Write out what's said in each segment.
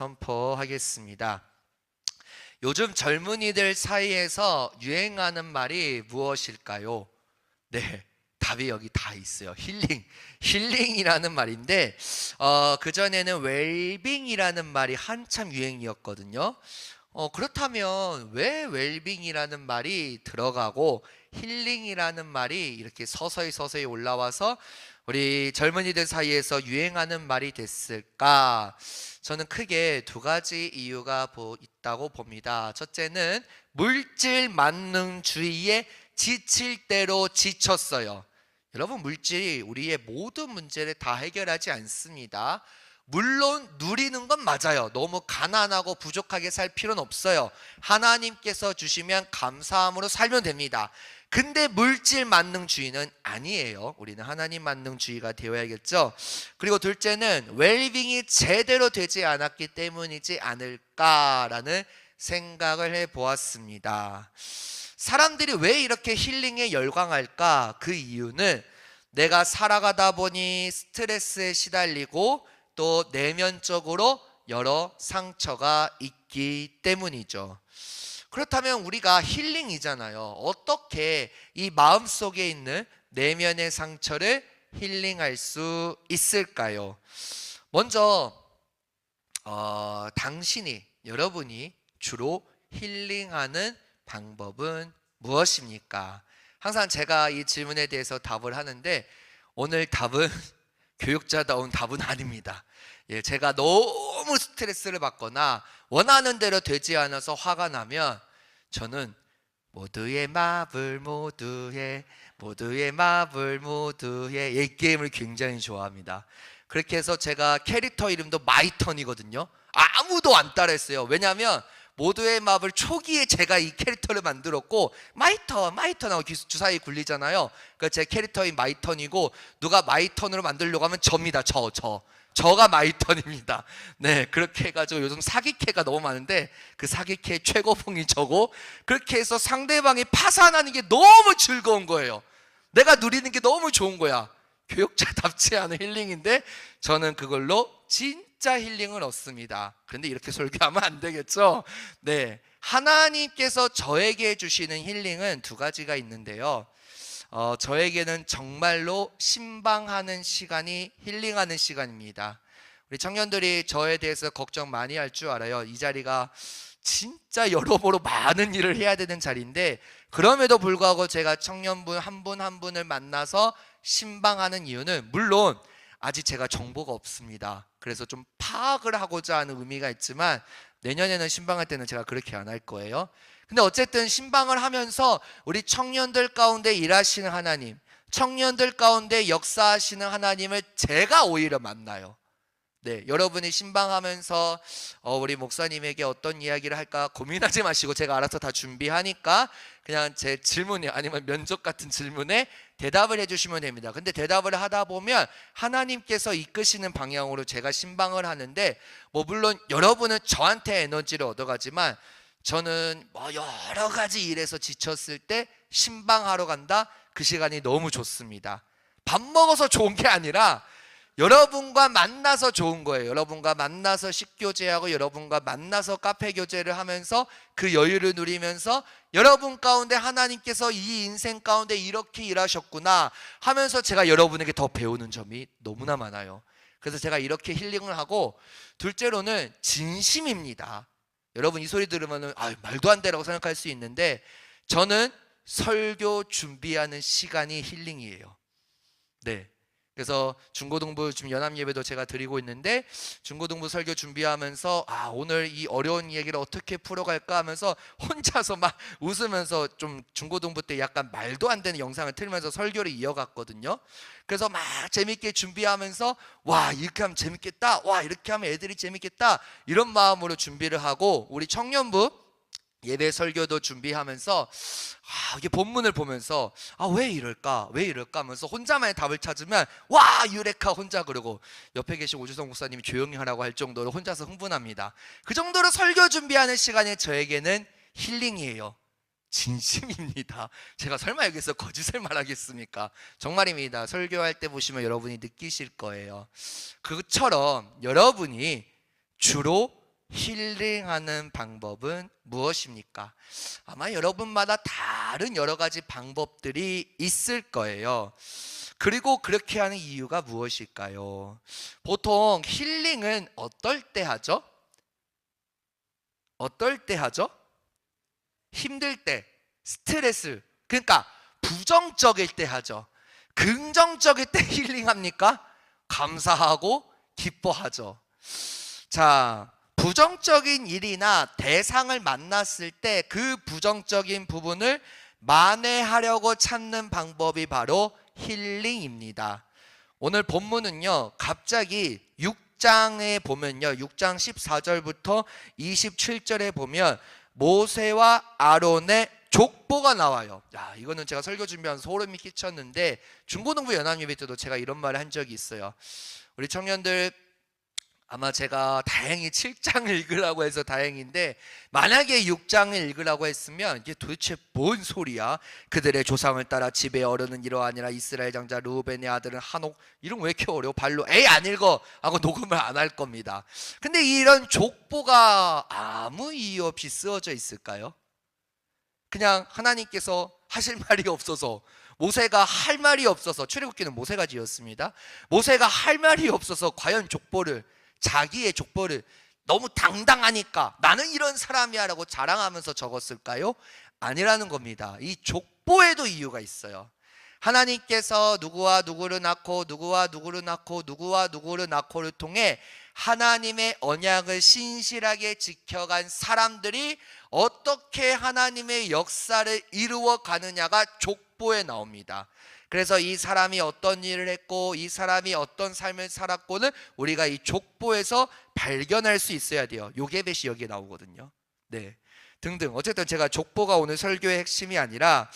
선포하겠습니다. 요즘 젊은이들 사이에서 유행하는 말이 무엇일까요? 네, 답이 여기 다 있어요. 힐링이라는 말인데 그전에는 웰빙이라는 말이 한참 유행이었거든요. 그렇다면 왜 웰빙이라는 말이 들어가고 힐링이라는 말이 이렇게 서서히 올라와서 우리 젊은이들 사이에서 유행하는 말이 됐을까? 저는 크게 두 가지 이유가 있다고 봅니다. 첫째는 물질 만능주의에 지칠 대로 지쳤어요. 여러분, 물질이 우리의 모든 문제를 다 해결하지 않습니다. 물론 누리는 건 맞아요. 너무 가난하고 부족하게 살 필요는 없어요. 하나님께서 주시면 감사함으로 살면 됩니다. 근데 물질 만능주의는 아니에요. 우리는 하나님 만능주의가 되어야겠죠. 그리고 둘째는 웰빙이 제대로 되지 않았기 때문이지 않을까라는 생각을 해보았습니다. 사람들이 왜 이렇게 힐링에 열광할까? 그 이유는 내가 살아가다 보니 스트레스에 시달리고 또 내면적으로 여러 상처가 있기 때문이죠. 그렇다면 우리가 힐링이잖아요. 어떻게 이 마음속에 있는 내면의 상처를 힐링할 수 있을까요? 먼저 여러분이 주로 힐링하는 방법은 무엇입니까? 항상 제가 이 질문에 대해서 답을 하는데 오늘 답은 교육자다운 답은 아닙니다. 제가 너무 스트레스를 받거나 원하는 대로 되지 않아서 화가 나면 저는 모두의 마블 모두의 이 게임을 굉장히 좋아합니다. 그렇게 해서 제가 캐릭터 이름도 마이턴이거든요. 아무도 안 따라했어요. 왜냐하면 모두의 마블 초기에 제가 이 캐릭터를 만들었고 마이턴하고 주사위 굴리잖아요. 그러니까 제 캐릭터인 마이턴이고 누가 마이턴으로 만들려고 하면 접니다. 저가 마이턴입니다. 네, 그렇게 해가지고 요즘 사기캐가 너무 많은데 그 사기캐 최고봉이 저고, 그렇게 해서 상대방이 파산하는 게 너무 즐거운 거예요. 내가 누리는 게 너무 좋은 거야. 교육자답지 않은 힐링인데 저는 그걸로 진짜 힐링을 얻습니다. 그런데 이렇게 설교하면 안 되겠죠? 네, 하나님께서 저에게 주시는 힐링은 두 가지가 있는데요. 저에게는 정말로 신방하는 시간이 힐링하는 시간입니다. 우리 청년들이 저에 대해서 걱정 많이 할 줄 알아요. 이 자리가 진짜 여러모로 많은 일을 해야 되는 자리인데 그럼에도 불구하고 제가 청년분 한 분 한 분을 만나서 신방하는 이유는, 물론 아직 제가 정보가 없습니다. 그래서 좀 파악을 하고자 하는 의미가 있지만 내년에는 신방할 때는 제가 그렇게 안 할 거예요. 근데 어쨌든 신방을 하면서 우리 청년들 가운데 일하시는 하나님, 청년들 가운데 역사하시는 하나님을 제가 오히려 만나요. 네, 여러분이 신방하면서 우리 목사님에게 어떤 이야기를 할까 고민하지 마시고 제가 알아서 다 준비하니까 그냥 제 질문이 아니면 면접 같은 질문에 대답을 해주시면 됩니다. 근데 대답을 하다 보면 하나님께서 이끄시는 방향으로 제가 신방을 하는데, 물론 여러분은 저한테 에너지를 얻어가지만 저는 여러 가지 일에서 지쳤을 때 신방하러 간다? 그 시간이 너무 좋습니다. 밥 먹어서 좋은 게 아니라 여러분과 만나서 좋은 거예요. 여러분과 만나서 식교제하고 여러분과 만나서 카페 교제를 하면서 그 여유를 누리면서 여러분 가운데 하나님께서 이 인생 가운데 이렇게 일하셨구나 하면서 제가 여러분에게 더 배우는 점이 너무나 많아요. 그래서 제가 이렇게 힐링을 하고, 둘째로는 진심입니다. 여러분 이 소리 들으면 말도 안 되라고 생각할 수 있는데 저는 설교 준비하는 시간이 힐링이에요. 네, 그래서 중고등부 지금 연합예배도 제가 드리고 있는데 중고등부 설교 준비하면서 오늘 이 어려운 얘기를 어떻게 풀어갈까 하면서 혼자서 막 웃으면서 좀 중고등부 때 약간 말도 안 되는 영상을 틀면서 설교를 이어갔거든요. 그래서 막 재밌게 준비하면서 이렇게 하면 재밌겠다, 이렇게 하면 애들이 재밌겠다, 이런 마음으로 준비를 하고 우리 청년부 예배 설교도 준비하면서 이게 본문을 보면서 왜 이럴까 하면서 혼자만의 답을 찾으면 유레카 혼자 그러고, 옆에 계신 오주성 목사님이 조용히 하라고 할 정도로 혼자서 흥분합니다. 그 정도로 설교 준비하는 시간이 저에게는 힐링이에요. 진심입니다. 제가 설마 여기서 거짓을 말하겠습니까? 정말입니다. 설교할 때 보시면 여러분이 느끼실 거예요. 그처럼 여러분이 주로 힐링하는 방법은 무엇입니까? 아마 여러분마다 다른 여러 가지 방법들이 있을 거예요. 그리고 그렇게 하는 이유가 무엇일까요? 보통 힐링은 어떨 때 하죠? 어떨 때 하죠? 힘들 때, 스트레스, 그러니까 부정적일 때 하죠. 긍정적일 때 힐링합니까? 감사하고 기뻐하죠. 자, 부정적인 일이나 대상을 만났을 때 그 부정적인 부분을 만회하려고 찾는 방법이 바로 힐링입니다. 오늘 본문은요, 갑자기 6장에 보면요, 6장 14절부터 27절에 보면 모세와 아론의 족보가 나와요. 야, 이거는 제가 설교 준비하면서 소름이 끼쳤는데, 중고등부 연합예배 때도 제가 이런 말을 한 적이 있어요. 우리 청년들, 아마 제가 다행히 7장을 읽으라고 해서 다행인데, 만약에 6장을 읽으라고 했으면 이게 도대체 뭔 소리야? 그들의 조상을 따라 집의 어른은 이러하니라. 이스라엘 장자 르우벤의 아들은 한옥. 이런 왜 이렇게 어려워? 발로 에이 안 읽어 하고 녹음을 안 할 겁니다. 근데 이런 족보가 아무 이유 없이 쓰어져 있을까요? 그냥 하나님께서 하실 말이 없어서, 모세가 할 말이 없어서, 출애굽기는 모세가 지었습니다. 모세가 할 말이 없어서 과연 족보를, 자기의 족보를 너무 당당하니까 나는 이런 사람이야 라고 자랑하면서 적었을까요? 아니라는 겁니다. 이 족보에도 이유가 있어요. 하나님께서 누구와 누구를 낳고 누구와 누구를 낳고 누구와 누구를 낳고를 통해 하나님의 언약을 신실하게 지켜간 사람들이 어떻게 하나님의 역사를 이루어 가느냐가 족보에 나옵니다. 그래서 이 사람이 어떤 일을 했고 이 사람이 어떤 삶을 살았고는 우리가 이 족보에서 발견할 수 있어야 돼요. 요게벳이 여기에 나오거든요. 네, 등등. 어쨌든 제가 족보가 오늘 설교의 핵심이 아니라,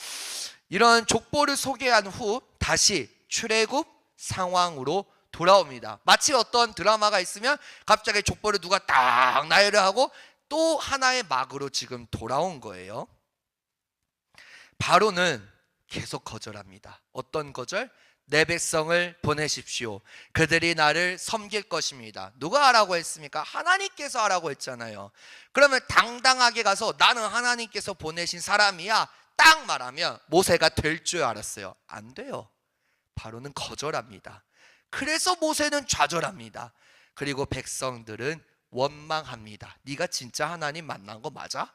이런 족보를 소개한 후 다시 출애굽 상황으로 돌아옵니다. 마치 어떤 드라마가 있으면 갑자기 족보를 누가 딱 나열을 하고 또 하나의 막으로 지금 돌아온 거예요. 바로는 계속 거절합니다. 어떤 거절? 내 백성을 보내십시오. 그들이 나를 섬길 것입니다. 누가 하라고 했습니까? 하나님께서 하라고 했잖아요. 그러면 당당하게 가서 나는 하나님께서 보내신 사람이야 딱 말하면 모세가 될 줄 알았어요. 안 돼요. 바로는 거절합니다. 그래서 모세는 좌절합니다. 그리고 백성들은 원망합니다. 네가 진짜 하나님 만난 거 맞아?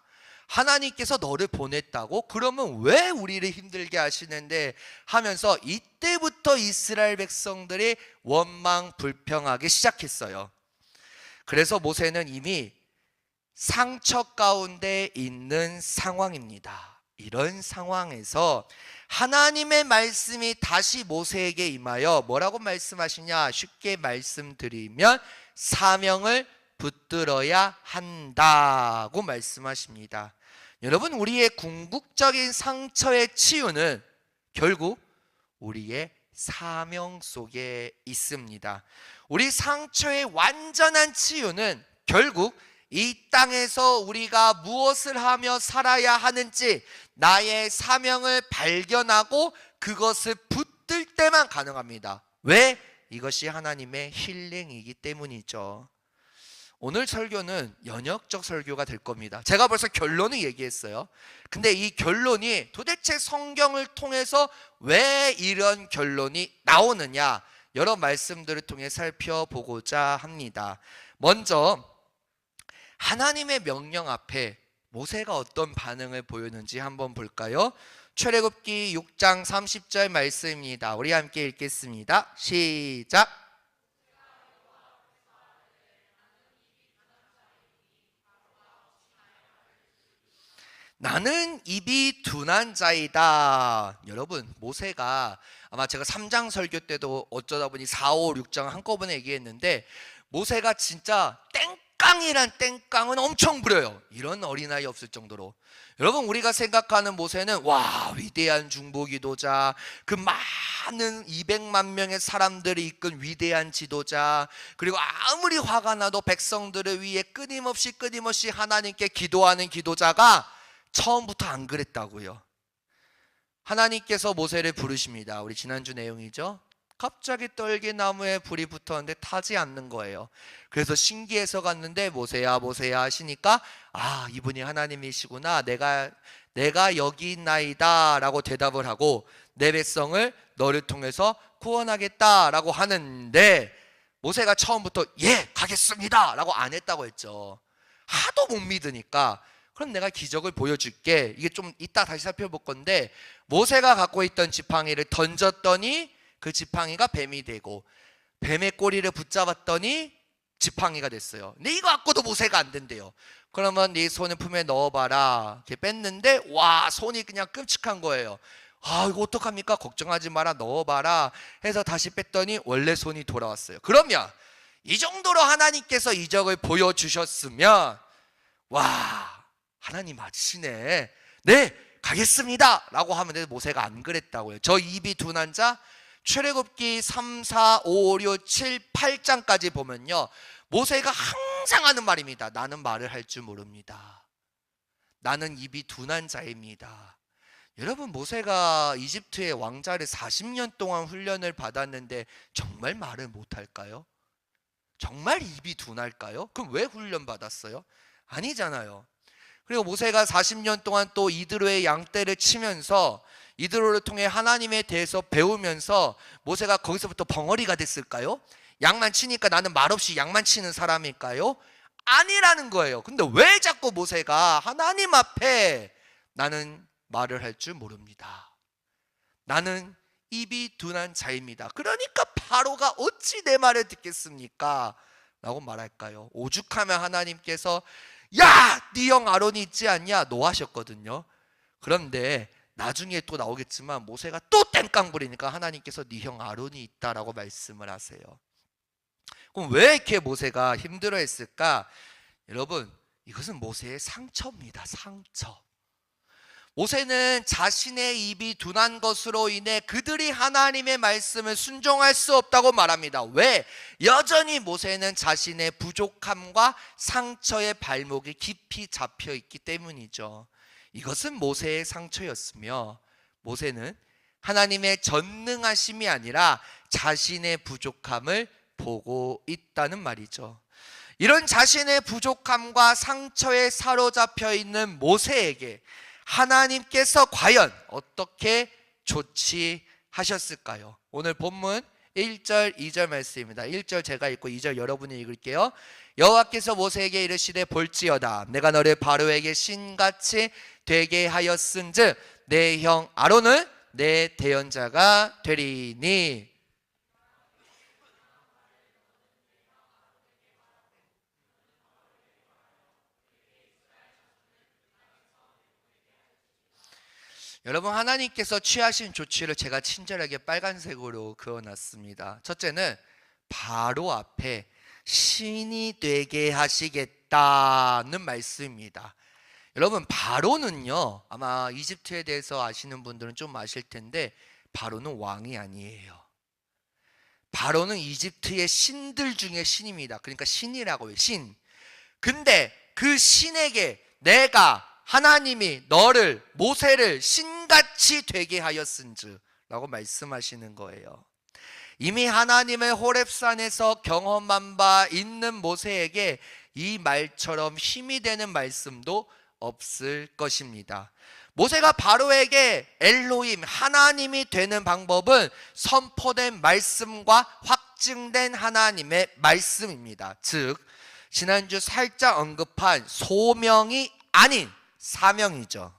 하나님께서 너를 보냈다고? 그러면 왜 우리를 힘들게 하시는데? 하면서 이때부터 이스라엘 백성들이 원망 불평하기 시작했어요. 그래서 모세는 이미 상처 가운데 있는 상황입니다. 이런 상황에서 하나님의 말씀이 다시 모세에게 임하여 뭐라고 말씀하시냐? 쉽게 말씀드리면 사명을 붙들어야 한다고 말씀하십니다. 여러분, 우리의 궁극적인 상처의 치유는 결국 우리의 사명 속에 있습니다. 우리 상처의 완전한 치유는 결국 이 땅에서 우리가 무엇을 하며 살아야 하는지 나의 사명을 발견하고 그것을 붙들 때만 가능합니다. 왜? 이것이 하나님의 힐링이기 때문이죠. 오늘 설교는 연역적 설교가 될 겁니다. 제가 벌써 결론을 얘기했어요. 근데 이 결론이 도대체 성경을 통해서 왜 이런 결론이 나오느냐, 여러 말씀들을 통해 살펴보고자 합니다. 먼저 하나님의 명령 앞에 모세가 어떤 반응을 보였는지 한번 볼까요? 출애굽기 6장 30절 말씀입니다. 우리 함께 읽겠습니다. 시작. 나는 입이 둔한 자이다. 여러분, 모세가, 아마 제가 3장 설교 때도 어쩌다 보니 4, 5, 6장 한꺼번에 얘기했는데, 모세가 진짜 땡깡이란 땡깡은 엄청 부려요. 이런 어린아이 없을 정도로. 여러분, 우리가 생각하는 모세는 와, 위대한 중보기도자, 그 많은 200만 명의 사람들이 이끈 위대한 지도자, 그리고 아무리 화가 나도 백성들을 위해 끊임없이 하나님께 기도하는 기도자가 처음부터 안 그랬다고요. 하나님께서 모세를 부르십니다. 우리 지난주 내용이죠. 갑자기 떨기나무에 불이 붙었는데 타지 않는 거예요. 그래서 신기해서 갔는데 모세야 모세야 하시니까 이분이 하나님이시구나, 내가 여기 있나이다 라고 대답을 하고 내 백성을 너를 통해서 구원하겠다 라고 하는데, 모세가 처음부터 예 가겠습니다 라고 안 했다고 했죠. 하도 못 믿으니까 그럼 내가 기적을 보여줄게, 이게 좀 이따 다시 살펴볼 건데, 모세가 갖고 있던 지팡이를 던졌더니 그 지팡이가 뱀이 되고 뱀의 꼬리를 붙잡았더니 지팡이가 됐어요. 근데 이거 갖고도 모세가 안 된대요. 그러면 네 손을 품에 넣어봐라, 이렇게 뺐는데 와, 손이 그냥 끔찍한 거예요. 이거 어떡합니까? 걱정하지 마라, 넣어봐라 해서 다시 뺐더니 원래 손이 돌아왔어요. 그러면 이 정도로 하나님께서 이적을 보여주셨으면 와, 하나님 맞으시네, 네 가겠습니다 라고 하면 되는데 모세가 안 그랬다고요. 저 입이 둔한 자 출애굽기 3, 4, 5, 6, 7, 8장까지 보면요, 모세가 항상 하는 말입니다. 나는 말을 할 줄 모릅니다. 나는 입이 둔한 자입니다. 여러분, 모세가 이집트의 왕자를 40년 동안 훈련을 받았는데 정말 말을 못할까요? 정말 입이 둔할까요? 그럼 왜 훈련 받았어요? 아니잖아요. 그리고 모세가 40년 동안 또 이드로의 양떼를 치면서 이드로를 통해 하나님에 대해서 배우면서 모세가 거기서부터 벙어리가 됐을까요? 양만 치니까 나는 말없이 양만 치는 사람일까요? 아니라는 거예요. 근데 왜 자꾸 모세가 하나님 앞에 나는 말을 할 줄 모릅니다, 나는 입이 둔한 자입니다, 그러니까 바로가 어찌 내 말을 듣겠습니까? 라고 말할까요? 오죽하면 하나님께서 야, 네 형 아론이 있지 않냐 노하셨거든요. 그런데 나중에 또 나오겠지만 모세가 또 땡깡 부리니까 하나님께서 네 형 아론이 있다라고 말씀을 하세요. 그럼 왜 이렇게 모세가 힘들어했을까? 여러분, 이것은 모세의 상처입니다. 상처. 모세는 자신의 입이 둔한 것으로 인해 그들이 하나님의 말씀을 순종할 수 없다고 말합니다. 왜? 여전히 모세는 자신의 부족함과 상처의 발목이 깊이 잡혀 있기 때문이죠. 이것은 모세의 상처였으며, 모세는 하나님의 전능하심이 아니라 자신의 부족함을 보고 있다는 말이죠. 이런 자신의 부족함과 상처에 사로잡혀 있는 모세에게 하나님께서 과연 어떻게 조치하셨을까요? 오늘 본문 1절 2절 말씀입니다. 1절 제가 읽고 2절 여러분이 읽을게요. 여호와께서 모세에게 이르시되 볼지어다 내가 너를 바로에게 신같이 되게 하였은즉 내 형 아론은 내 대언자가 되리니. 여러분, 하나님께서 취하신 조치를 제가 친절하게 빨간색으로 그어놨습니다. 첫째는 바로 앞에 신이 되게 하시겠다는 말씀입니다. 여러분, 바로는요, 아마 이집트에 대해서 아시는 분들은 좀 아실 텐데 바로는 왕이 아니에요. 바로는 이집트의 신들 중에 신입니다. 그러니까 신이라고 해요, 신. 근데 그 신에게 내가 하나님이 너를, 모세를 신같이 되게 하였은즉 라고 말씀하시는 거예요. 이미 하나님의 호렙산에서 경험한 바 있는 모세에게 이 말처럼 힘이 되는 말씀도 없을 것입니다. 모세가 바로에게 엘로힘, 하나님이 되는 방법은 선포된 말씀과 확증된 하나님의 말씀입니다. 즉 지난주 살짝 언급한 소명이 아닌 사명이죠.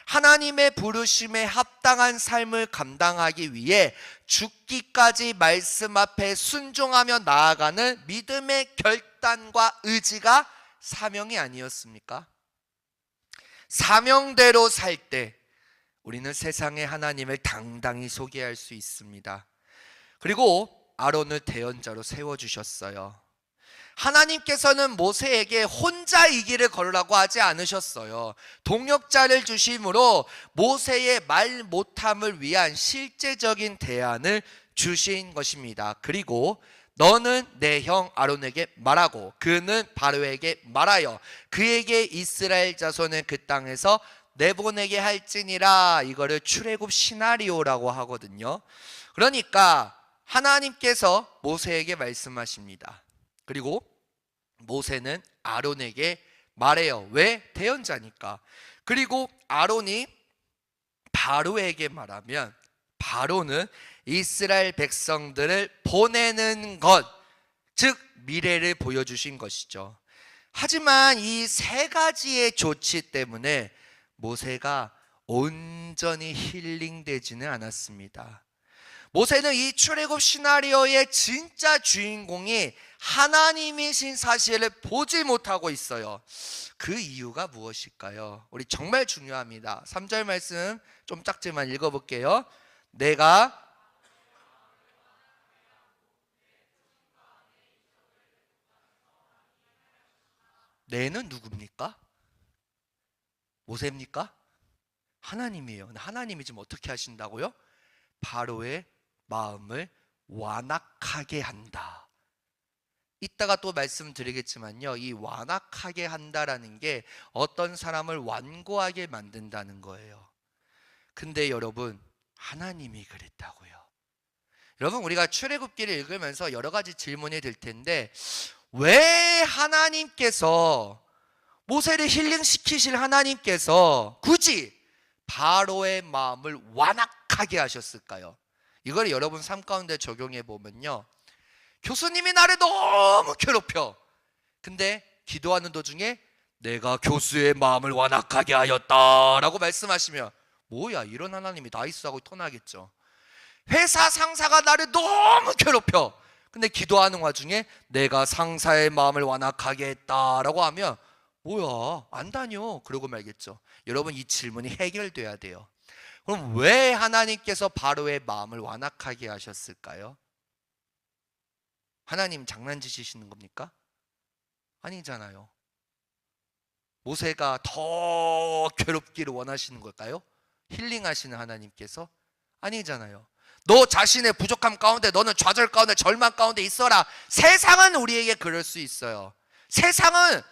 하나님의 부르심에 합당한 삶을 감당하기 위해 죽기까지 말씀 앞에 순종하며 나아가는 믿음의 결단과 의지가 사명이 아니었습니까? 사명대로 살 때 우리는 세상에 하나님을 당당히 소개할 수 있습니다. 그리고 아론을 대언자로 세워주셨어요. 하나님께서는 모세에게 혼자 이 길을 걸으라고 하지 않으셨어요. 동역자를 주심으로 모세의 말 못함을 위한 실제적인 대안을 주신 것입니다. 그리고 너는 내 형 아론에게 말하고 그는 바로에게 말하여 그에게 이스라엘 자손을 그 땅에서 내보내게 할지니라. 이거를 출애굽 시나리오라고 하거든요. 그러니까 하나님께서 모세에게 말씀하십니다. 그리고 모세는 아론에게 말해요. 왜? 대언자니까. 그리고 아론이 바로에게 말하면 바로는 이스라엘 백성들을 보내는 것, 즉 미래를 보여주신 것이죠. 하지만 이 세 가지의 조치 때문에 모세가 온전히 힐링되지는 않았습니다. 모세는 이 출애굽 시나리오의 진짜 주인공이 하나님이신 사실을 보지 못하고 있어요. 그 이유가 무엇일까요? 우리 정말 중요합니다. 3절 말씀 좀 작지만 읽어볼게요. 내가 내는 누굽니까? 모세입니까? 하나님이에요. 하나님이 지금 어떻게 하신다고요? 바로의 마음을 완악하게 한다. 이따가 또 말씀드리겠지만요, 이 완악하게 한다라는 게 어떤 사람을 완고하게 만든다는 거예요. 근데 여러분, 하나님이 그랬다고요. 여러분, 우리가 출애굽기를 읽으면서 여러 가지 질문이 들 텐데, 왜 하나님께서 모세를 힐링시키실 하나님께서 굳이 바로의 마음을 완악하게 하셨을까요? 이걸 여러분 삶 가운데 적용해 보면요, 교수님이 나를 너무 괴롭혀. 근데 기도하는 도중에 내가 교수의 마음을 완악하게 하였다라고 말씀하시면 뭐야, 이런 하나님이 나이스하고 턴하겠죠. 회사 상사가 나를 너무 괴롭혀. 근데 기도하는 와중에 내가 상사의 마음을 완악하게 했다라고 하면 뭐야, 안 다녀, 그러고 말겠죠. 여러분, 이 질문이 해결돼야 돼요. 그럼 왜 하나님께서 바로의 마음을 완악하게 하셨을까요? 하나님 장난치시는 겁니까? 아니잖아요. 모세가 더 괴롭기를 원하시는 걸까요? 힐링하시는 하나님께서? 아니잖아요. 너 자신의 부족함 가운데, 너는 좌절 가운데, 절망 가운데 있어라. 세상은 우리에게 그럴 수 있어요. 세상은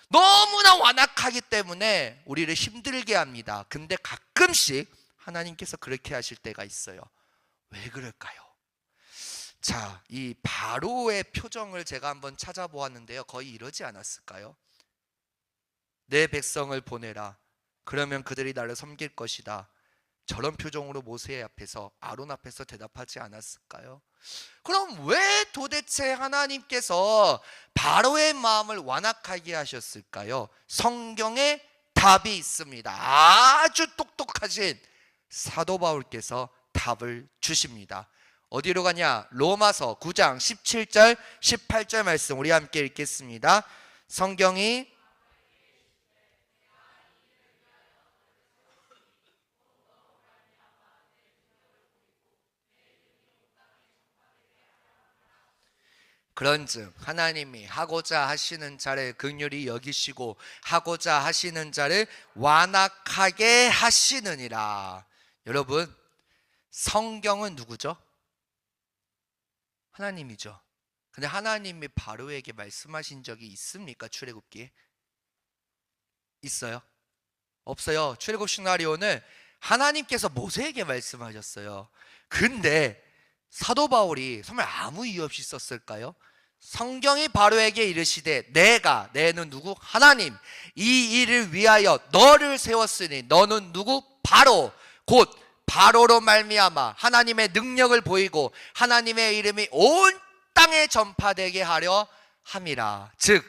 너무나 완악하기 때문에 우리를 힘들게 합니다. 근데 가끔씩 하나님께서 그렇게 하실 때가 있어요. 왜 그럴까요? 자, 이 바로의 표정을 제가 한번 찾아보았는데요, 거의 이러지 않았을까요? 내 백성을 보내라. 그러면 그들이 나를 섬길 것이다. 저런 표정으로 모세 앞에서, 아론 앞에서 대답하지 않았을까요? 그럼 왜 도대체 하나님께서 바로의 마음을 완악하게 하셨을까요? 성경에 답이 있습니다. 아주 똑똑하신 사도 바울께서 답을 주십니다. 어디로 가냐? 로마서 9장 17절 18절 말씀 우리 함께 읽겠습니다. 성경이 그런즉 하나님이 하고자 하시는 자를 긍휼히 여기시고 하고자 하시는 자를 완악하게 하시느니라. 여러분, 성경은 누구죠? 하나님이죠. 근데 하나님이 바로에게 말씀하신 적이 있습니까? 출애굽기에? 있어요? 없어요. 출애굽 시나리오는 하나님께서 모세에게 말씀하셨어요. 근데 사도 바울이 정말 아무 이유 없이 썼을까요? 성경이 바로에게 이르시되 내는 누구? 하나님. 이 일을 위하여 너를 세웠으니 너는 누구? 바로. 곧 바로로 말미암아 하나님의 능력을 보이고 하나님의 이름이 온 땅에 전파되게 하려 함이라. 즉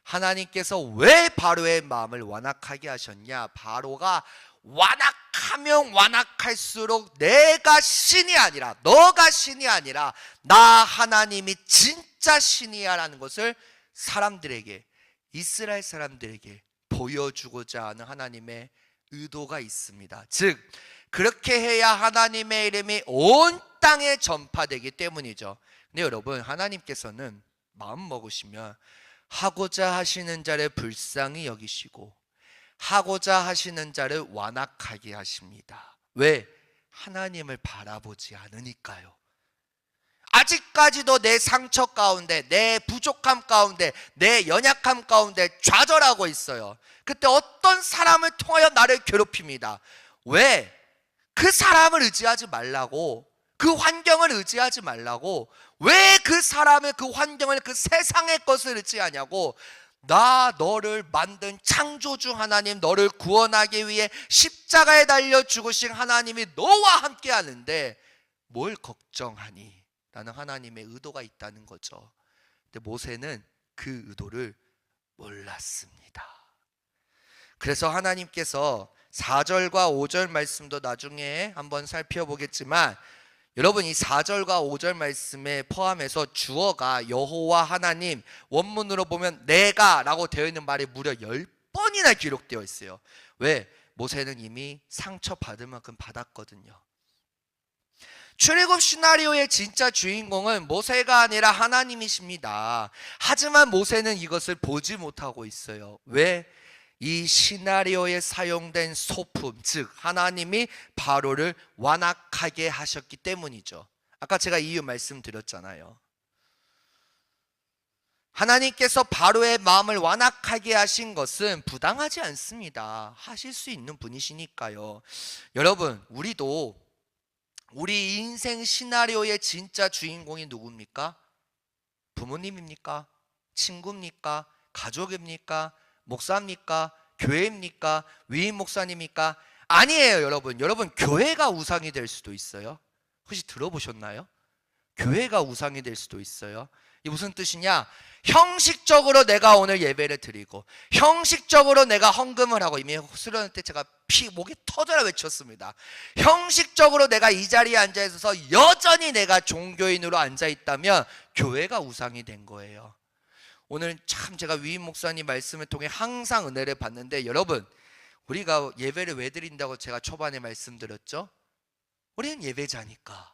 하나님께서 왜 바로의 마음을 완악하게 하셨냐? 바로가 완악하면 완악할수록 내가 신이 아니라, 너가 신이 아니라 나 하나님이 진짜 신이야 라는 것을 사람들에게, 이스라엘 사람들에게 보여주고자 하는 하나님의 의도가 있습니다. 즉 그렇게 해야 하나님의 이름이 온 땅에 전파되기 때문이죠. 근데 여러분, 하나님께서는 마음 먹으시면 하고자 하시는 자를 불쌍히 여기시고 하고자 하시는 자를 완악하게 하십니다. 왜? 하나님을 바라보지 않으니까요. 아직까지도 내 상처 가운데, 내 부족함 가운데, 내 연약함 가운데 좌절하고 있어요. 그때 어떤 사람을 통하여 나를 괴롭힙니다. 왜? 그 사람을 의지하지 말라고, 그 환경을 의지하지 말라고. 왜 그 사람을, 그 환경을, 그 세상의 것을 의지하냐고. 나 너를 만든 창조주 하나님, 너를 구원하기 위해 십자가에 달려 죽으신 하나님이 너와 함께 하는데 뭘 걱정하니? 라는 하나님의 의도가 있다는 거죠. 근데 모세는 그 의도를 몰랐습니다. 그래서 하나님께서 4절과 5절 말씀도 나중에 한번 살펴보겠지만, 여러분 이 4절과 5절 말씀에 포함해서 주어가 여호와 하나님, 원문으로 보면 내가 라고 되어 있는 말이 무려 10번이나 기록되어 있어요. 왜? 모세는 이미 상처받을 만큼 받았거든요. 출애굽 시나리오의 진짜 주인공은 모세가 아니라 하나님이십니다. 하지만 모세는 이것을 보지 못하고 있어요. 왜? 이 시나리오에 사용된 소품, 즉 하나님이 바로를 완악하게 하셨기 때문이죠. 아까 제가 이유 말씀드렸잖아요. 하나님께서 바로의 마음을 완악하게 하신 것은 부당하지 않습니다. 하실 수 있는 분이시니까요. 여러분, 우리도 우리 인생 시나리오의 진짜 주인공이 누굽니까? 부모님입니까? 친구입니까? 가족입니까? 목사입니까? 교회입니까? 위임 목사님입니까? 아니에요, 여러분. 여러분, 교회가 우상이 될 수도 있어요. 혹시 들어보셨나요? 교회가 우상이 될 수도 있어요. 이게 무슨 뜻이냐? 형식적으로 내가 오늘 예배를 드리고, 형식적으로 내가 헌금을 하고, 이미 수련회 때 제가 목이 터져라 외쳤습니다. 형식적으로 내가 이 자리에 앉아 있어서 여전히 내가 종교인으로 앉아 있다면 교회가 우상이 된 거예요. 오늘 참 제가 위임 목사님 말씀을 통해 항상 은혜를 받는데, 여러분 우리가 예배를 왜 드린다고 제가 초반에 말씀드렸죠? 우리는 예배자니까.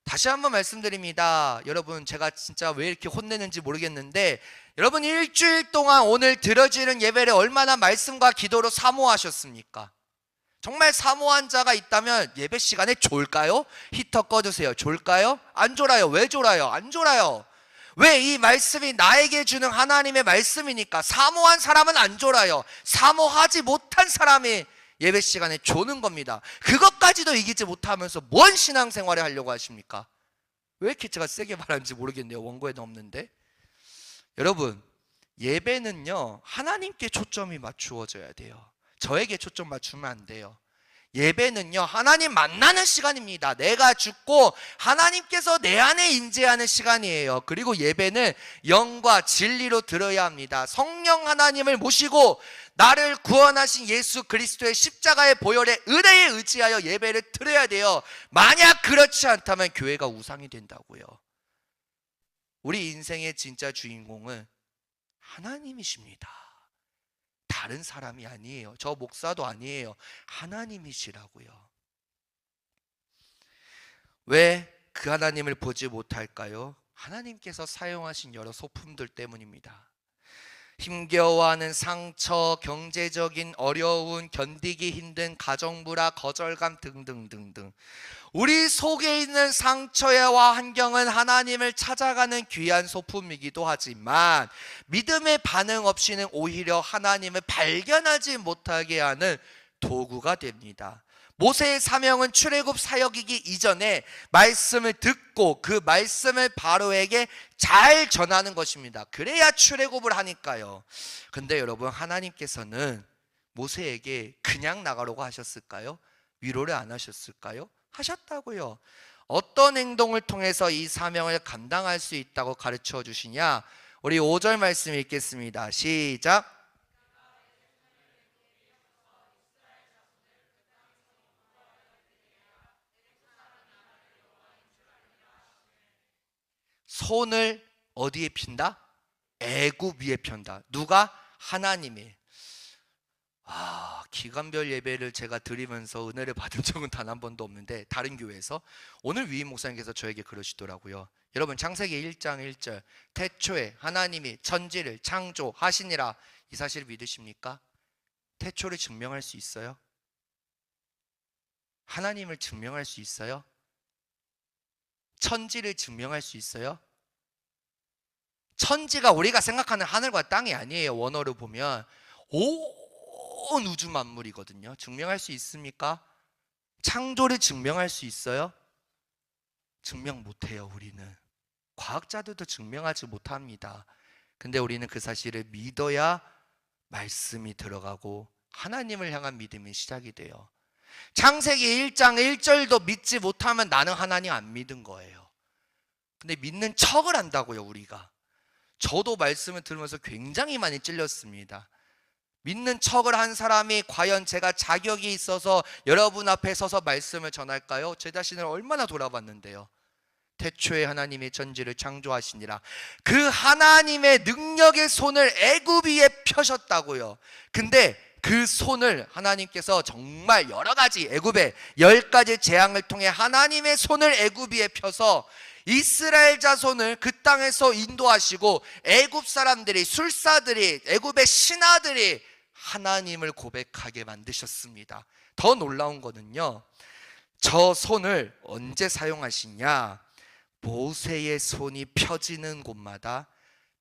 다시 한번 말씀드립니다. 여러분, 제가 진짜 왜 이렇게 혼내는지 모르겠는데, 여러분 일주일 동안 오늘 드려지는 예배를 얼마나 말씀과 기도로 사모하셨습니까? 정말 사모한 자가 있다면 예배 시간에 졸까요? 히터 꺼주세요. 졸까요? 안 졸아요. 왜 졸아요? 안 졸아요. 왜? 이 말씀이 나에게 주는 하나님의 말씀이니까. 사모한 사람은 안 졸아요. 사모하지 못한 사람이 예배 시간에 조는 겁니다. 그것까지도 이기지 못하면서 뭔 신앙생활을 하려고 하십니까? 왜 이렇게 제가 세게 말하는지 모르겠네요. 원고에는 없는데. 여러분, 예배는요 하나님께 초점이 맞추어져야 돼요. 저에게 초점 맞추면 안 돼요. 예배는요 하나님 만나는 시간입니다. 내가 죽고 하나님께서 내 안에 임재하는 시간이에요. 그리고 예배는 영과 진리로 들어야 합니다. 성령 하나님을 모시고 나를 구원하신 예수 그리스도의 십자가의 보혈의 은혜에 의지하여 예배를 드려야 돼요. 만약 그렇지 않다면 교회가 우상이 된다고요. 우리 인생의 진짜 주인공은 하나님이십니다. 다른 사람이 아니에요. 저 목사도 아니에요. 하나님이시라고요. 왜 그 하나님을 보지 못할까요? 하나님께서 사용하신 여러 소품들 때문입니다. 힘겨워하는 상처, 경제적인 어려운, 견디기 힘든 가정불화, 거절감 등등등등. 우리 속에 있는 상처와 환경은 하나님을 찾아가는 귀한 소품이기도 하지만 믿음의 반응 없이는 오히려 하나님을 발견하지 못하게 하는 도구가 됩니다. 모세의 사명은 출애굽 사역이기 이전에 말씀을 듣고 그 말씀을 바로에게 잘 전하는 것입니다. 그래야 출애굽을 하니까요. 근데 여러분, 하나님께서는 모세에게 그냥 나가라고 하셨을까요? 위로를 안 하셨을까요? 하셨다고요. 어떤 행동을 통해서 이 사명을 감당할 수 있다고 가르쳐 주시냐? 우리 5절 말씀 읽겠습니다. 시작. 손을 어디에 핀다? 애굽 위에 편다. 누가? 하나님이. 기간별 예배를 제가 드리면서 은혜를 받은 적은 단 한 번도 없는데, 다른 교회에서 오늘 위임 목사님께서 저에게 그러시더라고요. 여러분, 창세기 1장 1절 태초에 하나님이 천지를 창조하시니라, 이 사실 믿으십니까? 태초를 증명할 수 있어요? 하나님을 증명할 수 있어요? 천지를 증명할 수 있어요? 천지가 우리가 생각하는 하늘과 땅이 아니에요. 원어로 보면 온 우주 만물이거든요. 증명할 수 있습니까? 창조를 증명할 수 있어요? 증명 못해요. 우리는 과학자들도 증명하지 못합니다. 근데 우리는 그 사실을 믿어야 말씀이 들어가고 하나님을 향한 믿음이 시작이 돼요. 창세기 1장 1절도 믿지 못하면 나는 하나님 안 믿은 거예요. 근데 믿는 척을 한다고요. 우리가. 저도 말씀을 들으면서 굉장히 많이 찔렸습니다. 믿는 척을 한 사람이 과연 제가 자격이 있어서 여러분 앞에 서서 말씀을 전할까요? 제 자신을 얼마나 돌아봤는데요. 태초에 하나님의 천지를 창조하시니라. 그 하나님의 능력의 손을 애굽 위에 펴셨다고요. 근데 그 손을 하나님께서 정말 여러 가지 애굽의 10가지 재앙을 통해 하나님의 손을 애굽 위에 펴서 이스라엘 자손을 그 땅에서 인도하시고 애굽 사람들이, 술사들이, 애굽의 신하들이 하나님을 고백하게 만드셨습니다. 더 놀라운 거는요, 저 손을 언제 사용하시냐? 모세의 손이 펴지는 곳마다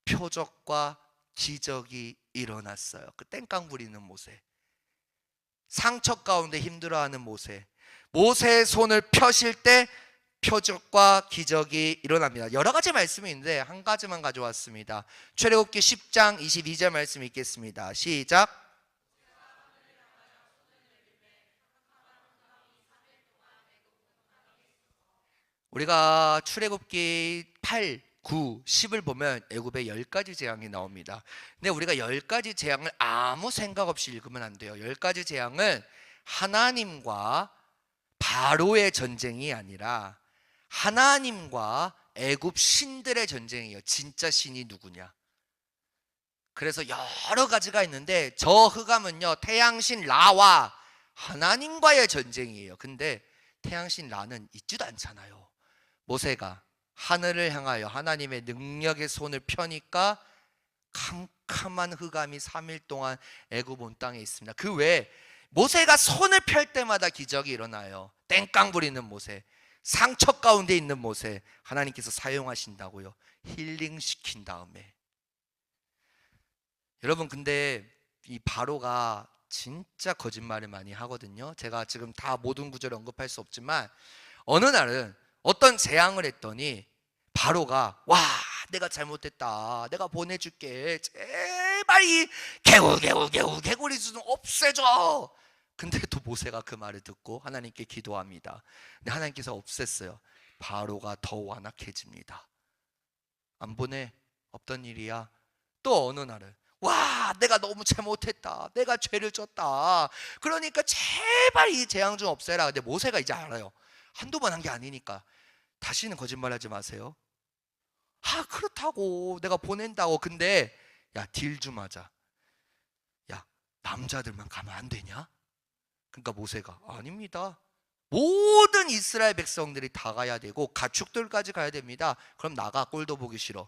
표적과 기적이 일어났어요. 그 땡깡 부리는 모세, 상처 가운데 힘들어하는 모세, 모세의 손을 펴실 때 표적과 기적이 일어납니다. 여러 가지 말씀이 있는데 한 가지만 가져왔습니다. 출애굽기 10장 22절 말씀 읽겠습니다. 시작. 우리가 출애굽기 8, 9, 10을 보면 애굽의 10가지 재앙이 나옵니다. 근데 우리가 10가지 재앙을 아무 생각 없이 읽으면 안 돼요. 10가지 재앙은 하나님과 바로의 전쟁이 아니라 하나님과 애굽 신들의 전쟁이에요. 진짜 신이 누구냐. 그래서 여러 가지가 있는데 저 흑암은요, 태양신 라와 하나님과의 전쟁이에요. 근데 태양신 라는 있지도 않잖아요. 모세가 하늘을 향하여 하나님의 능력의 손을 펴니까 캄캄한 흑암이 3일 동안 애굽 온 땅에 있습니다. 그 외에 모세가 손을 펼 때마다 기적이 일어나요. 땡깡 부리는 모세, 상처 가운데 있는 모세, 하나님께서 사용하신다고요. 힐링시킨 다음에. 여러분, 근데 이 바로가 진짜 거짓말을 많이 하거든요. 제가 지금 다 모든 구절을 언급할 수 없지만 어느 날은 어떤 재앙을 했더니 바로가, 와, 내가 잘못했다, 내가 보내줄게, 제발 이 개구리 좀 없애줘. 근데 또 모세가 그 말을 듣고 하나님께 기도합니다. 근데 하나님께서 없앴어요. 바로가 더 완악해집니다. 안 보내? 없던 일이야. 또 어느 날은, 와, 내가 너무 잘못했다, 내가 죄를 졌다, 그러니까 제발 이 재앙 좀 없애라. 근데 모세가 이제 알아요. 한두 번 한 게 아니니까 다시는 거짓말하지 마세요. 아, 그렇다고, 내가 보낸다고. 근데 야, 딜 좀 하자. 야, 남자들만 가면 안 되냐? 그러니까 모세가, 아닙니다, 모든 이스라엘 백성들이 다 가야 되고 가축들까지 가야 됩니다. 그럼 나가, 꼴도 보기 싫어.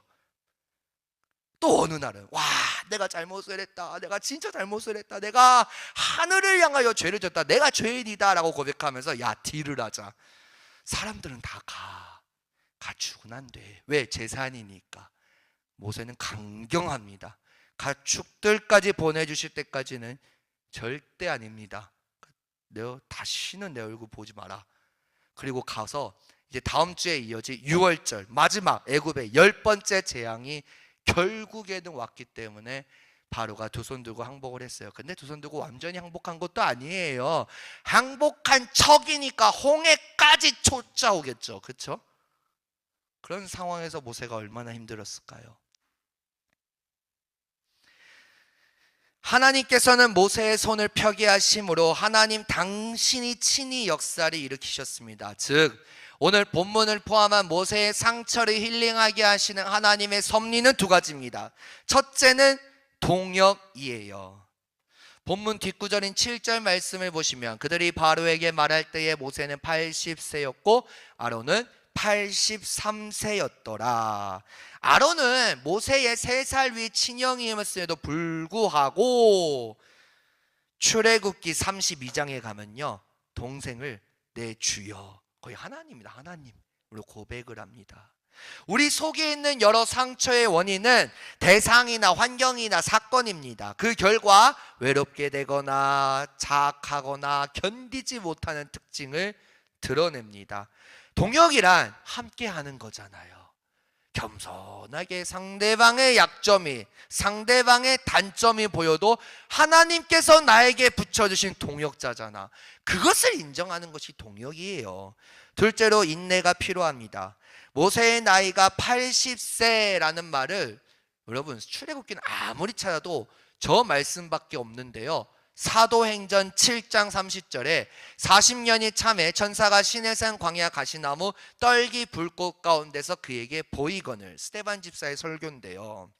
또 어느 날은, 와, 내가 잘못을 했다, 내가 진짜 잘못을 했다, 내가 하늘을 향하여 죄를 졌다, 내가 죄인이다 라고 고백하면서, 야, 딜을 하자. 사람들은 다 가축은 안 돼. 왜? 재산이니까. 모세는 강경합니다. 가축들까지 보내주실 때까지는 절대 아닙니다. 너 다시는 내 얼굴 보지 마라. 그리고 가서 이제 다음 주에 이어질 6월절 마지막 애굽의 10번째 재앙이 결국에는 왔기 때문에 바로가 두 손 들고 항복을 했어요. 근데 두 손 들고 완전히 항복한 것도 아니에요. 항복한 척이니까 홍해까지 쫓아오겠죠. 그렇죠? 그런 상황에서 모세가 얼마나 힘들었을까요? 하나님께서는 모세의 손을 펴게 하심으로 하나님 당신이 친히 역사를 일으키셨습니다. 즉 오늘 본문을 포함한 모세의 상처를 힐링하게 하시는 하나님의 섭리는 두 가지입니다. 첫째는 동역이에요. 본문 뒷구절인 7절 말씀을 보시면 그들이 바로에게 말할 때에 모세는 80세였고 아론은 83세였더라. 아론은 모세의 3살 위 친형이었음에도 불구하고 출애굽기 32장에 가면요, 동생을 내 주여, 거의 하나님입니다. 하나님으로 고백을 합니다. 우리 속에 있는 여러 상처의 원인은 대상이나 환경이나 사건입니다. 그 결과 외롭게 되거나 자학하거나 견디지 못하는 특징을 드러냅니다. 동역이란 함께 하는 거잖아요. 겸손하게 상대방의 약점이, 상대방의 단점이 보여도 하나님께서 나에게 붙여주신 동역자잖아. 그것을 인정하는 것이 동역이에요. 둘째로 인내가 필요합니다. 모세의 나이가 80세라는 말을 여러분 출애굽기는 아무리 찾아도 저 말씀밖에 없는데요. 사도행전 7장 30절에 40년이 참에 천사가 시내산 광야 가시나무 떨기 불꽃 가운데서 그에게 보이거늘, 스데반 집사의 설교인데요.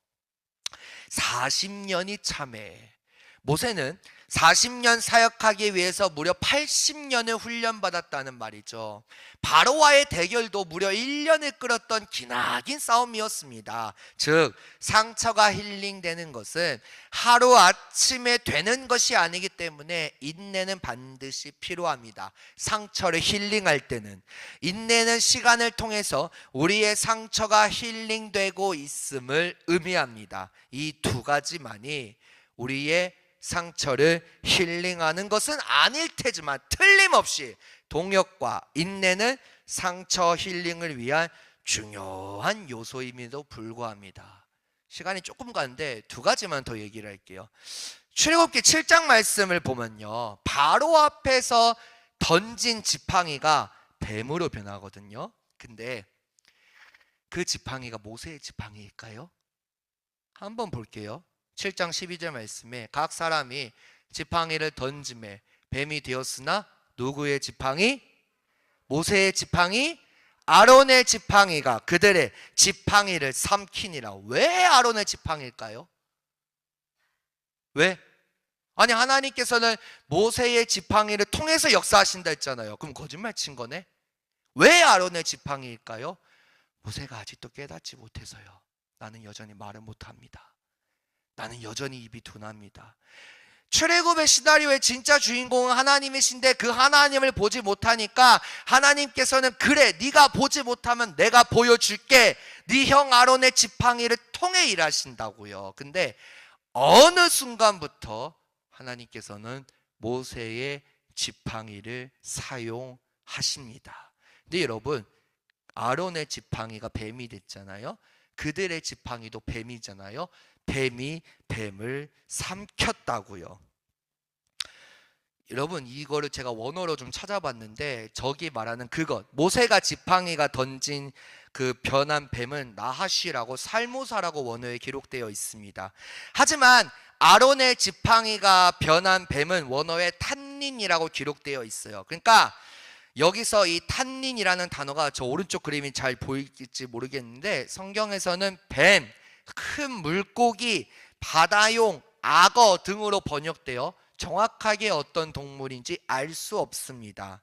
40년이 참에 모세는 40년 사역하기 위해서 무려 80년을 훈련받았다는 말이죠. 바로와의 대결도 무려 1년을 끌었던 기나긴 싸움이었습니다. 즉 상처가 힐링되는 것은 하루아침에 되는 것이 아니기 때문에 인내는 반드시 필요합니다. 상처를 힐링할 때는 인내는 시간을 통해서 우리의 상처가 힐링되고 있음을 의미합니다. 이 두 가지만이 우리의 상처를 힐링하는 것은 아닐 테지만 틀림없이 동역과 인내는 상처 힐링을 위한 중요한 요소임에도 불구합니다. 시간이 조금 가는데 두 가지만 더 얘기를 할게요. 출애굽기 7장 말씀을 보면요, 바로 앞에서 던진 지팡이가 뱀으로 변하거든요. 근데 그 지팡이가 모세의 지팡이일까요? 한번 볼게요. 7장 12절 말씀에 각 사람이 지팡이를 던짐에 뱀이 되었으나 누구의 지팡이? 모세의 지팡이? 아론의 지팡이가 그들의 지팡이를 삼키니라. 왜 아론의 지팡이일까요? 왜? 아니 하나님께서는 모세의 지팡이를 통해서 역사하신다 했잖아요. 그럼 거짓말 친 거네? 왜 아론의 지팡이일까요? 모세가 아직도 깨닫지 못해서요. 나는 여전히 말을 못합니다. 나는 여전히 입이 둔합니다. 출애굽의 시나리오의 진짜 주인공은 하나님이신데 그 하나님을 보지 못하니까 하나님께서는 그래 네가 보지 못하면 내가 보여줄게, 네 형 아론의 지팡이를 통해 일하신다고요. 근데 어느 순간부터 하나님께서는 모세의 지팡이를 사용하십니다. 근데 여러분 아론의 지팡이가 뱀이 됐잖아요. 그들의 지팡이도 뱀이잖아요. 뱀이 뱀을 삼켰다고요. 여러분 이거를 제가 원어로 좀 찾아봤는데 저기 말하는 그것, 모세가 지팡이가 던진 그 변한 뱀은 나하시라고 살모사라고 원어에 기록되어 있습니다. 하지만 아론의 지팡이가 변한 뱀은 원어에 탄닌이라고 기록되어 있어요. 그러니까 여기서 이 탄닌이라는 단어가 저 오른쪽 그림이 잘 보일지 모르겠는데 성경에서는 뱀, 큰 물고기, 바다용, 악어 등으로 번역되어 정확하게 어떤 동물인지 알 수 없습니다.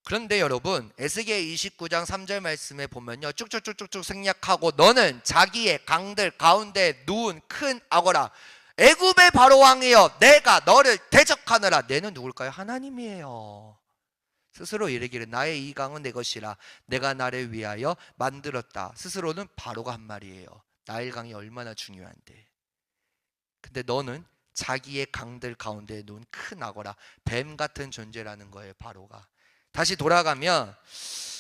그런데 여러분 에스겔 29장 3절 말씀에 보면요, 쭉쭉쭉쭉 생략하고 너는 자기의 강들 가운데 누운 큰 악어라. 애굽의 바로왕이여 내가 너를 대적하느라. 내는 누굴까요? 하나님이에요. 스스로 이르기를 나의 이 강은 내 것이라 내가 나를 위하여 만들었다. 스스로는 바로가 한 말이에요. 나일 강이 얼마나 중요한데. 근데 너는 자기의 강들 가운데 놓은 큰 악어라. 뱀 같은 존재라는 거예요, 바로가. 다시 돌아가면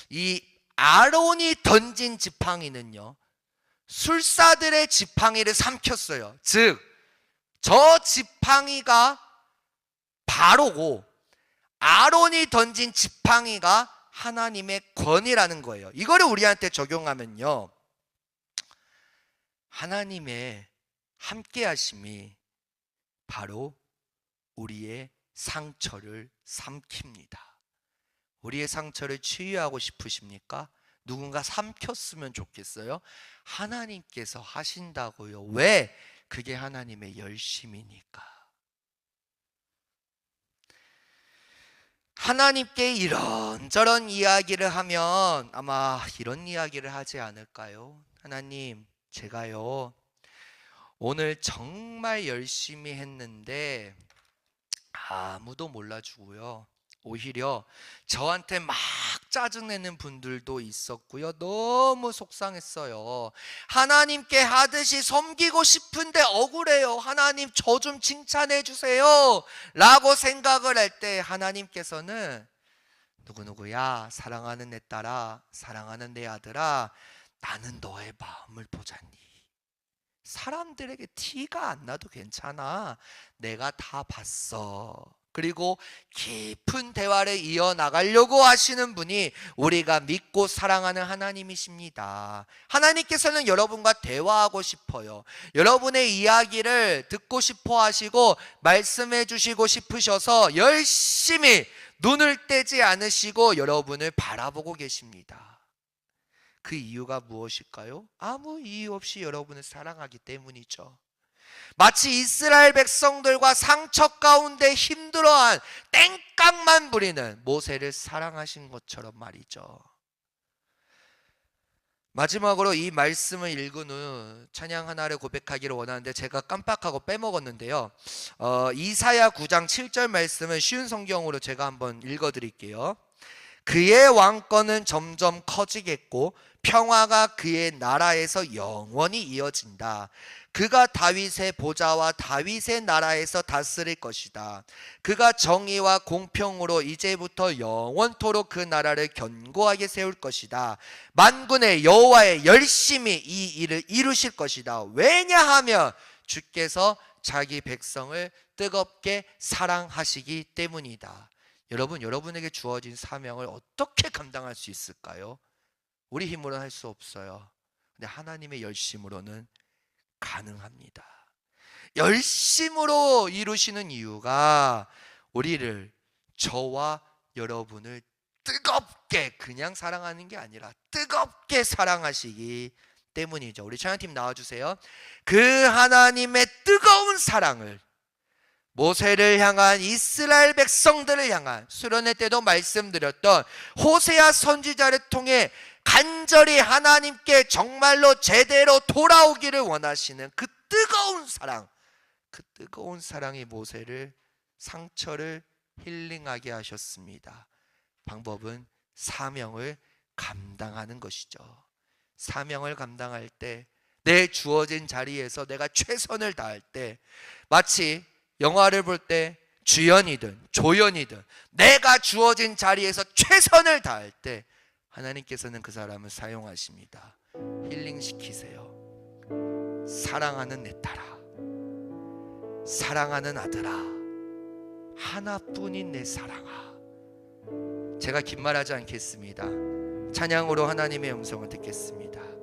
이 아론이 던진 지팡이는요, 술사들의 지팡이를 삼켰어요. 즉 저 지팡이가 바로고 아론이 던진 지팡이가 하나님의 권위라는 거예요. 이거를 우리한테 적용하면요, 하나님의 함께 하심이 바로 우리의 상처를 삼킵니다. 우리의 상처를 치유하고 싶으십니까? 누군가 삼켰으면 좋겠어요? 하나님께서 하신다고요. 왜? 그게 하나님의 열심이니까. 하나님께 이런저런 이야기를 하면 아마 이런 이야기를 하지 않을까요? 하나님, 제가요 오늘 정말 열심히 했는데 아무도 몰라주고요, 오히려 저한테 막 짜증내는 분들도 있었고요, 너무 속상했어요. 하나님께 하듯이 섬기고 싶은데 억울해요. 하나님 저 좀 칭찬해 주세요 라고 생각을 할 때 하나님께서는 누구누구야, 사랑하는 내 딸아, 사랑하는 내 아들아, 나는 너의 마음을 보자니. 사람들에게 티가 안 나도 괜찮아. 내가 다 봤어. 그리고 깊은 대화를 이어나가려고 하시는 분이 우리가 믿고 사랑하는 하나님이십니다. 하나님께서는 여러분과 대화하고 싶어요. 여러분의 이야기를 듣고 싶어 하시고 말씀해 주시고 싶으셔서 열심히 눈을 떼지 않으시고 여러분을 바라보고 계십니다. 그 이유가 무엇일까요? 아무 이유 없이 여러분을 사랑하기 때문이죠. 마치 이스라엘 백성들과 상처 가운데 힘들어한 땡깡만 부리는 모세를 사랑하신 것처럼 말이죠. 마지막으로 이 말씀을 읽은 후 찬양 하나를 고백하기를 원하는데 제가 깜빡하고 빼먹었는데요. 이사야 9장 7절 말씀을 쉬운 성경으로 제가 한번 읽어드릴게요. 그의 왕권은 점점 커지겠고 평화가 그의 나라에서 영원히 이어진다. 그가 다윗의 보좌와 다윗의 나라에서 다스릴 것이다. 그가 정의와 공평으로 이제부터 영원토록 그 나라를 견고하게 세울 것이다. 만군의 여호와의 열심히 이 일을 이루실 것이다. 왜냐하면 주께서 자기 백성을 뜨겁게 사랑하시기 때문이다. 여러분, 여러분에게 주어진 사명을 어떻게 감당할 수 있을까요? 우리 힘으로는 할 수 없어요. 근데 하나님의 열심으로는 가능합니다. 열심으로 이루시는 이유가 우리를, 저와 여러분을 뜨겁게 그냥 사랑하는 게 아니라 뜨겁게 사랑하시기 때문이죠. 우리 찬양팀 나와주세요. 그 하나님의 뜨거운 사랑을 모세를 향한, 이스라엘 백성들을 향한, 수련회 때도 말씀드렸던 호세아 선지자를 통해 간절히 하나님께 정말로 제대로 돌아오기를 원하시는 그 뜨거운 사랑, 그 뜨거운 사랑이 모세를, 상처를 힐링하게 하셨습니다. 방법은 사명을 감당하는 것이죠. 사명을 감당할 때, 내 주어진 자리에서 내가 최선을 다할 때, 마치 영화를 볼 때 주연이든 조연이든 내가 주어진 자리에서 최선을 다할 때 하나님께서는 그 사람을 사용하십니다. 힐링시키세요. 사랑하는 내 딸아, 사랑하는 아들아, 하나뿐인 내 사랑아. 제가 긴 말하지 않겠습니다. 찬양으로 하나님의 음성을 듣겠습니다.